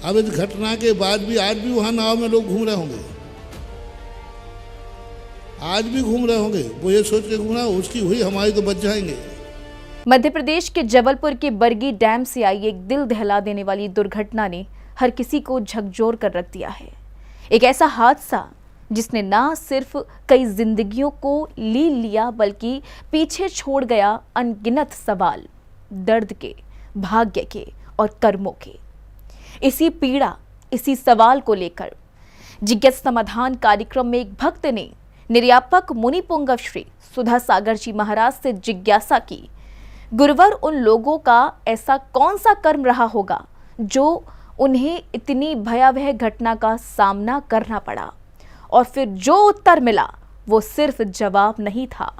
अब इस घटना के बाद भी आज भी वहाँ नाव में लोग घूम रहे होंगे, आज भी घूम रहे होंगे। वो ये सोच के घूमना उसकी हुई, हमारी तो बच जाएंगे। मध्य प्रदेश के जबलपुर के बरगी डैम से आई एक दिल दहला देने वाली दुर्घटना ने हर किसी को झकझोर कर रख दिया है। एक ऐसा हादसा जिसने ना सिर्फ कई जिंदगियों को लील लिया बल्कि पीछे छोड़ गया अनगिनत सवाल, दर्द के, भाग्य के और कर्मों के। इसी पीड़ा, इसी सवाल को लेकर जिज्ञासा समाधान कार्यक्रम में एक भक्त ने निर्यापक मुनि पुंगव श्री सुधा सागर जी महाराज से जिज्ञासा की, गुरुवर उन लोगों का ऐसा कौन सा कर्म रहा होगा जो उन्हें इतनी भयावह घटना का सामना करना पड़ा। और फिर जो उत्तर मिला वो सिर्फ जवाब नहीं था,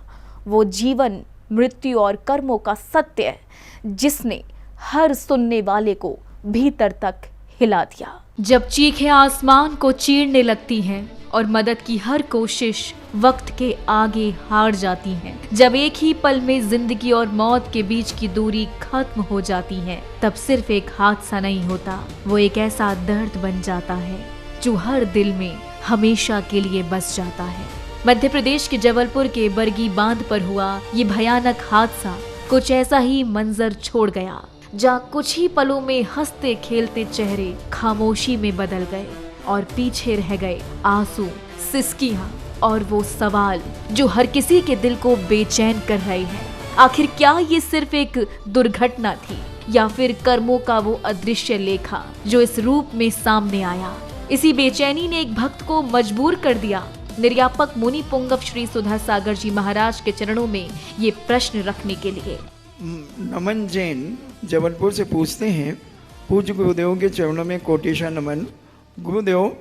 वो जीवन, मृत्यु और कर्मों का सत्य है जिसने हर सुनने वाले को भीतर तक हिला दिया। जब चीखें आसमान को चीरने लगती हैं और मदद की हर कोशिश वक्त के आगे हार जाती हैं, जब एक ही पल में जिंदगी और मौत के बीच की दूरी खत्म हो जाती है, तब सिर्फ एक हादसा नहीं होता, वो एक ऐसा दर्द बन जाता है जो हर दिल में हमेशा के लिए बस जाता है। मध्य प्रदेश के जबलपुर के बरगी बांध पर हुआ ये भयानक हादसा कुछ ऐसा ही मंजर छोड़ गया, जहाँ कुछ ही पलों में हंसते खेलते चेहरे खामोशी में बदल गए और पीछे रह गए आंसू, सिसकियां और वो सवाल जो हर किसी के दिल को बेचैन कर रहे हैं। आखिर क्या ये सिर्फ एक दुर्घटना थी या फिर कर्मों का वो अदृश्य लेखा जो इस रूप में सामने आया। इसी बेचैनी ने एक भक्त को मजबूर कर दिया निर्यापक मुनि पुंगव श्री सुधा सागर जी महाराज के चरणों में ये प्रश्न रखने के लिए। नमन जैन जबलपुर से पूछते हैं, पूज्य गुरुदेव के चरणों में कोटिशा नमन। गुरुदेव,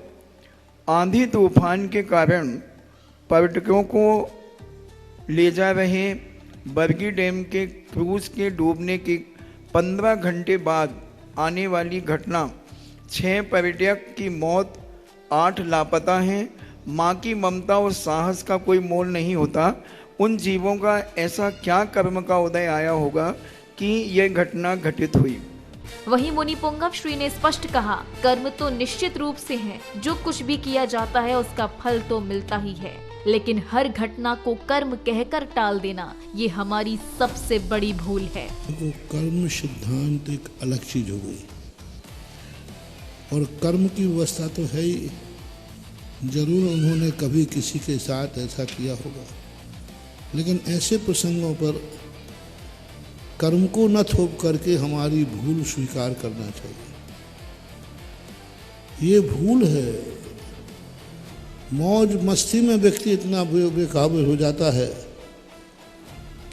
आंधी तूफान के कारण पर्यटकों को ले जा रहे बरगी डैम के क्रूज के डूबने के 15 घंटे बाद आने वाली घटना, 6 पर्यटक की मौत, 8 लापता हैं। माँ की ममता और साहस का कोई मोल नहीं होता। उन जीवों का ऐसा क्या कर्म का उदय आया होगा कि यह घटना घटित हुई। वहीं मुनि पुंगव श्री ने स्पष्ट कहा, कर्म तो निश्चित रूप से है, जो कुछ भी किया जाता है उसका फल तो मिलता ही है, लेकिन हर घटना को कर्म कहकर टाल देना ये हमारी सबसे बड़ी भूल है। तो कर्म सिद्धांत एक अलग चीज हो गई और कर्म की व्यवस्था तो है ही, जरूर उन्होंने कभी किसी के साथ ऐसा किया होगा, लेकिन ऐसे प्रसंगों पर कर्म को न थोप करके हमारी भूल स्वीकार करना चाहिए। ये भूल है। मौज मस्ती में व्यक्ति इतना बेकाबू हो जाता है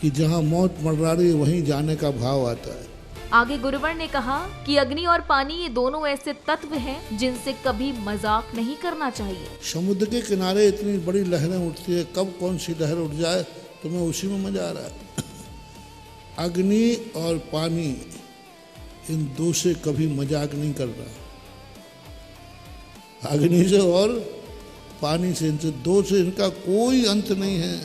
कि जहां मौत मंडरा रही है वहीं जाने का भाव आता है। आगे गुरुवर ने कहा कि अग्नि और पानी ये दोनों ऐसे तत्व हैं जिनसे कभी मजाक नहीं करना चाहिए। समुद्र के किनारे इतनी बड़ी लहरें उठती है, कब कौन सी लहर उठ जाए तुम्हें उसी में मजा आ रहा है। अग्नि और पानी, इन दो से कभी मजाक नहीं कर रहा। अग्नि से और पानी से, इनसे दो से इनका कोई अंत नहीं है।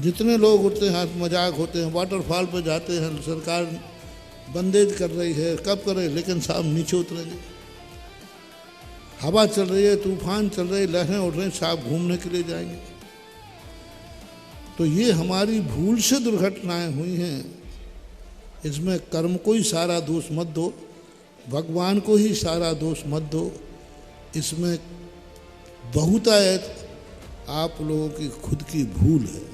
जितने लोग उठते हैं मजाक होते हैं, वाटरफॉल पर जाते हैं, सरकार बंदेज कर रही है, कब करे, लेकिन साहब नीचे उतरेंगे। हवा चल रही है, तूफान चल रही है, लहरें उठ रही हैं, साहब घूमने के लिए जाएंगे। तो ये हमारी भूल से दुर्घटनाएं हुई हैं। इसमें कर्म को ही सारा दोष मत दो, भगवान को ही सारा दोष मत दो। इसमें बहुतायत आप लोगों की खुद की भूल है।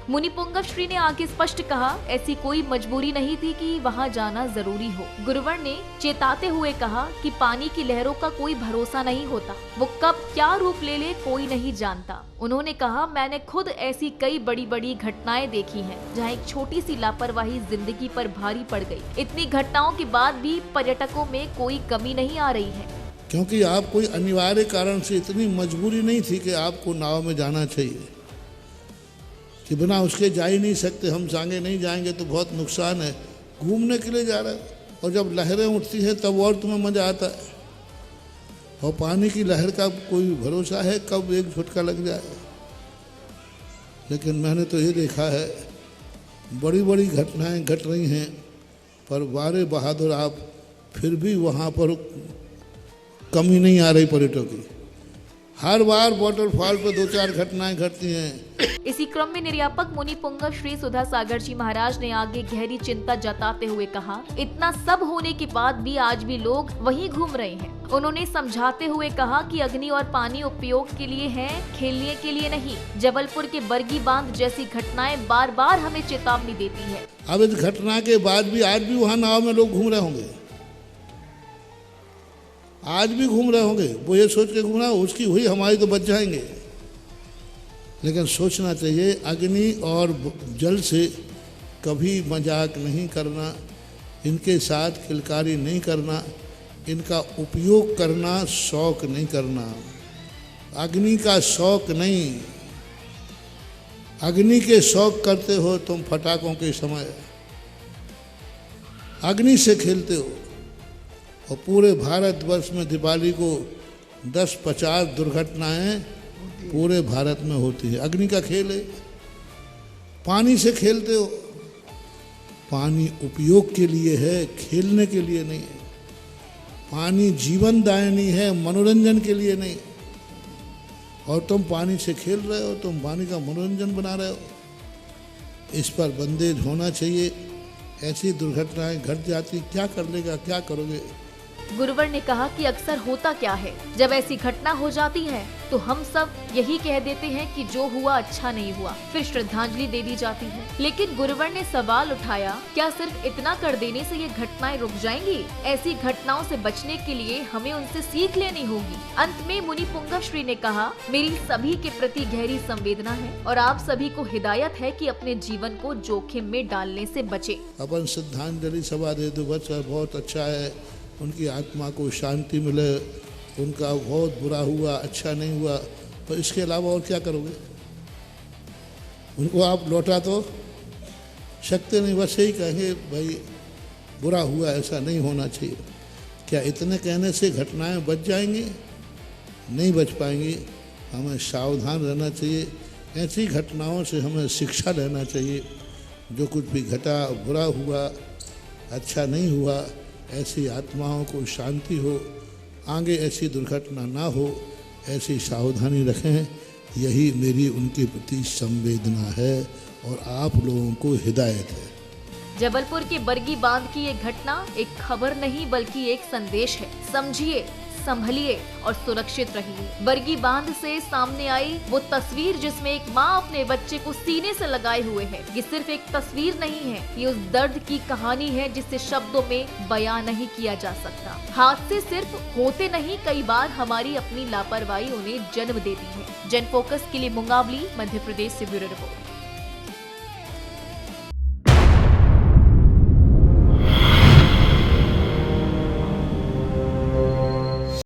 मुनि पुंगव श्री ने आगे स्पष्ट कहा, ऐसी कोई मजबूरी नहीं थी कि वहां जाना जरूरी हो। गुरुवर ने चेताते हुए कहा कि पानी की लहरों का कोई भरोसा नहीं होता, वो कब क्या रूप ले ले कोई नहीं जानता। उन्होंने कहा, मैंने खुद ऐसी कई बड़ी बड़ी घटनाएं देखी हैं जहां एक छोटी सी लापरवाही जिंदगी पर भारी पड़ गई। इतनी घटनाओं के बाद भी पर्यटकों में कोई कमी नहीं आ रही है। क्योंकि आप कोई अनिवार्य कारण से, इतनी मजबूरी नहीं थी कि आपको नाव में जाना चाहिए, कि बिना उसके जा ही नहीं सकते। हम संगे नहीं जाएंगे तो बहुत नुकसान है। घूमने के लिए जा रहे हैं और जब लहरें उठती हैं तब और तुम्हें मज़ा आता है। और पानी की लहर का कोई भरोसा है कब एक झटका लग जाए। लेकिन मैंने तो ये देखा है, बड़ी बड़ी घटनाएं घट रही हैं, पर वारे बहादुर आप फिर भी वहाँ पर कमी नहीं आ रही पर्यटकों की। हर बार वाटरफॉल पर 2-4 घटनाएं घटती हैं। इसी क्रम में निर्यापक मुनि पुंगव श्री सुधा सागर जी महाराज ने आगे गहरी चिंता जताते हुए कहा, इतना सब होने के बाद भी आज भी लोग वहीं घूम रहे हैं। उन्होंने समझाते हुए कहा कि अग्नि और पानी उपयोग के लिए है, खेलने के लिए नहीं। जबलपुर के बरगी बांध जैसी घटनाएं बार बार हमें चेतावनी देती है। अब इस घटना के बाद भी आज भी वहाँ नाव में लोग घूम रहे होंगे, आज भी घूम रहे होंगे। वो ये सोच के घूम रहा, उसकी हुई हमारी तो बच जाएंगे। लेकिन सोचना चाहिए, अग्नि और जल से कभी मजाक नहीं करना, इनके साथ खिलकारी नहीं करना, इनका उपयोग करना, शौक नहीं करना। अग्नि का शौक नहीं, अग्नि के शौक करते हो तुम फटाकों के समय, अग्नि से खेलते हो। और पूरे भारतवर्ष में दिवाली को 10-50 दुर्घटनाएं पूरे भारत में होती है। अग्नि का खेल है, पानी से खेलते हो। पानी उपयोग के लिए है, खेलने के लिए नहीं है। पानी जीवनदायिनी है, मनोरंजन के लिए नहीं। और तुम पानी से खेल रहे हो, तुम पानी का मनोरंजन बना रहे हो। इस पर बंदेज होना चाहिए। ऐसी दुर्घटनाएं घट जाती, क्या कर लेगा, क्या करोगे। गुरुवर ने कहा कि अक्सर होता क्या है, जब ऐसी घटना हो जाती है तो हम सब यही कह देते हैं कि जो हुआ अच्छा नहीं हुआ, फिर श्रद्धांजलि दे दी जाती है। लेकिन गुरुवर ने सवाल उठाया, क्या सिर्फ इतना कर देने से ये घटनाएं रुक जाएंगी? ऐसी घटनाओं से बचने के लिए हमें उनसे सीख लेनी होगी। अंत में मुनि पुंगव श्री ने कहा, मेरी सभी के प्रति गहरी संवेदना है और आप सभी को हिदायत है कि अपने जीवन को जोखिम में डालने से बचे। अपन श्रद्धांजलि सभा दे दो, बस बहुत अच्छा है, उनकी आत्मा को शांति मिले, उनका बहुत बुरा हुआ, अच्छा नहीं हुआ, तो इसके अलावा और क्या करोगे? उनको आप लौटा तो सकते नहीं, बस यही कहेंगे भाई बुरा हुआ, ऐसा नहीं होना चाहिए। क्या इतने कहने से घटनाएं बच जाएंगी? नहीं बच पाएंगी। हमें सावधान रहना चाहिए। ऐसी घटनाओं से हमें शिक्षा लेना चाहिए। जो कुछ भी घटा, बुरा हुआ, अच्छा नहीं हुआ, ऐसी आत्माओं को शांति हो, आगे ऐसी दुर्घटना ना हो, ऐसी सावधानी रखें। यही मेरी उनके प्रति संवेदना है और आप लोगों को हिदायत है। जबलपुर के बरगी बांध की ये घटना एक खबर नहीं बल्कि एक संदेश है। समझिए, संभलिए और सुरक्षित रहिए। बरगी बांध से सामने आई वो तस्वीर जिसमें एक माँ अपने बच्चे को सीने से लगाए हुए है, ये सिर्फ एक तस्वीर नहीं है, ये उस दर्द की कहानी है जिसे शब्दों में बयां नहीं किया जा सकता। हादसे सिर्फ होते नहीं, कई बार हमारी अपनी लापरवाही उन्हें जन्म देती है। जन फोकस के लिए मुंगावली, मध्य प्रदेश से ब्यूरो रिपोर्ट।